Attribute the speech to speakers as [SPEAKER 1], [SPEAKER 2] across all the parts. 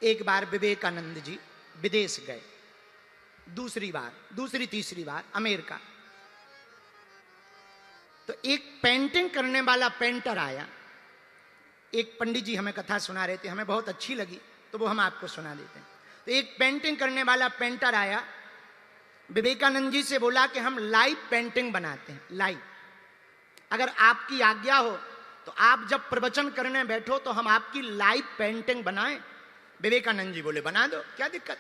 [SPEAKER 1] एक बार विवेकानंद जी विदेश गए, दूसरी तीसरी बार अमेरिका। तो एक पेंटिंग करने वाला पेंटर आया, एक पंडित जी हमें कथा सुना रहे थे, हमें बहुत अच्छी लगी तो वो हम आपको सुना देते हैं। तो एक पेंटिंग करने वाला पेंटर आया, विवेकानंद जी से बोला कि हम लाइव पेंटिंग बनाते हैं, लाइव, अगर आपकी आज्ञा हो तो आप जब प्रवचन करने बैठो तो हम आपकी लाइव पेंटिंग बनाएं। विवेकानंद जी बोले बना दो, क्या दिक्कत।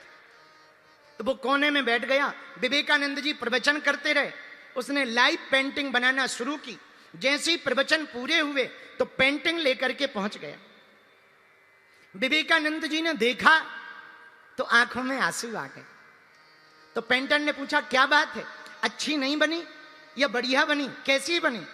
[SPEAKER 1] तो वो कोने में बैठ गया, विवेकानंद जी प्रवचन करते रहे, उसने लाइव पेंटिंग बनाना शुरू की। जैसे ही प्रवचन पूरे हुए तो पेंटिंग लेकर के पहुंच गया। विवेकानंद जी ने देखा तो आंखों में आंसू आ गए। तो पेंटर ने पूछा क्या बात है, अच्छी नहीं बनी या बढ़िया बनी, कैसी बनी।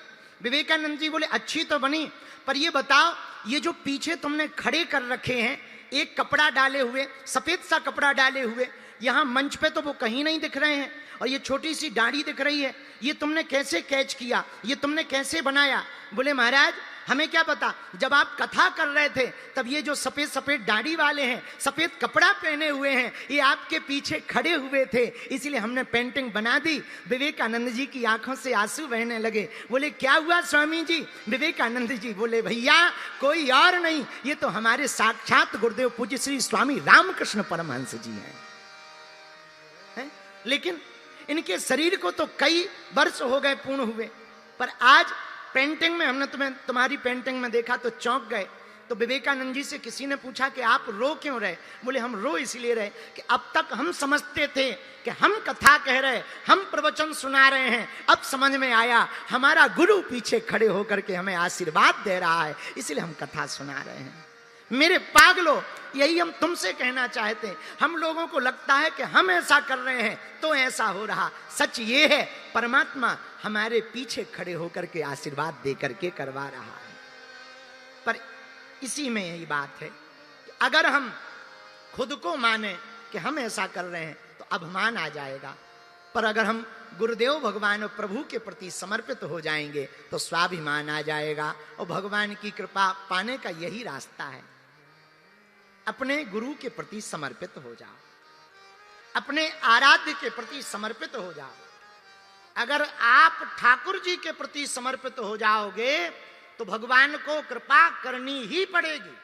[SPEAKER 1] विवेकानंद जी बोले अच्छी तो बनी, पर ये बताओ ये जो पीछे तुमने खड़े कर रखे हैं, एक कपड़ा डाले हुए, सफेद सा कपड़ा डाले हुए, यहां मंच पे तो वो कहीं नहीं दिख रहे हैं, और ये छोटी सी दाढ़ी दिख रही है, ये तुमने कैसे कैच किया, ये तुमने कैसे बनाया। बोले महाराज हमें क्या पता, जब आप कथा कर रहे थे तब ये जो सफेद सफेद दाढ़ी वाले हैं, सफेद कपड़ा पहने हुए हैं, ये आपके पीछे खड़े हुए थे, इसलिए हमने पेंटिंग बना दी। विवेकानंद जी की आंखों से आंसू बहने लगे। बोले क्या हुआ स्वामी जी। विवेकानंद जी बोले भैया कोई और नहीं, ये तो हमारे साक्षात गुरुदेव पूज्य श्री स्वामी रामकृष्ण परमहंस जी हैं। लेकिन इनके शरीर को तो कई वर्ष हो गए पूर्ण हुए, पर आज पेंटिंग में हमने तुम्हारी पेंटिंग में देखा तो चौंक गए। तो विवेकानंद जी से किसी ने पूछा कि आप रो क्यों रहे। बोले हम रो इसलिए रहे कि अब तक हम समझते थे कि हम कथा कह रहे, हम प्रवचन सुना रहे हैं, अब समझ में आया हमारा गुरु पीछे खड़े होकर के हमें आशीर्वाद दे रहा है, इसलिए हम कथा सुना रहे हैं। मेरे पागलों, यही हम तुमसे कहना चाहते हैं। हम लोगों को लगता है कि हम ऐसा कर रहे हैं तो ऐसा हो रहा, सच ये है परमात्मा हमारे पीछे खड़े होकर के आशीर्वाद दे करके करवा रहा है। पर इसी में यही बात है कि अगर हम खुद को माने कि हम ऐसा कर रहे हैं तो अभिमान आ जाएगा, पर अगर हम गुरुदेव भगवान और प्रभु के प्रति समर्पित हो जाएंगे तो स्वाभिमान आ जाएगा, और भगवान की कृपा पाने का यही रास्ता है। अपने गुरु के प्रति समर्पित हो जाओ, अपने आराध्य के प्रति समर्पित हो जाओ। अगर आप ठाकुर जी के प्रति समर्पित हो जाओगे तो भगवान को कृपा करनी ही पड़ेगी।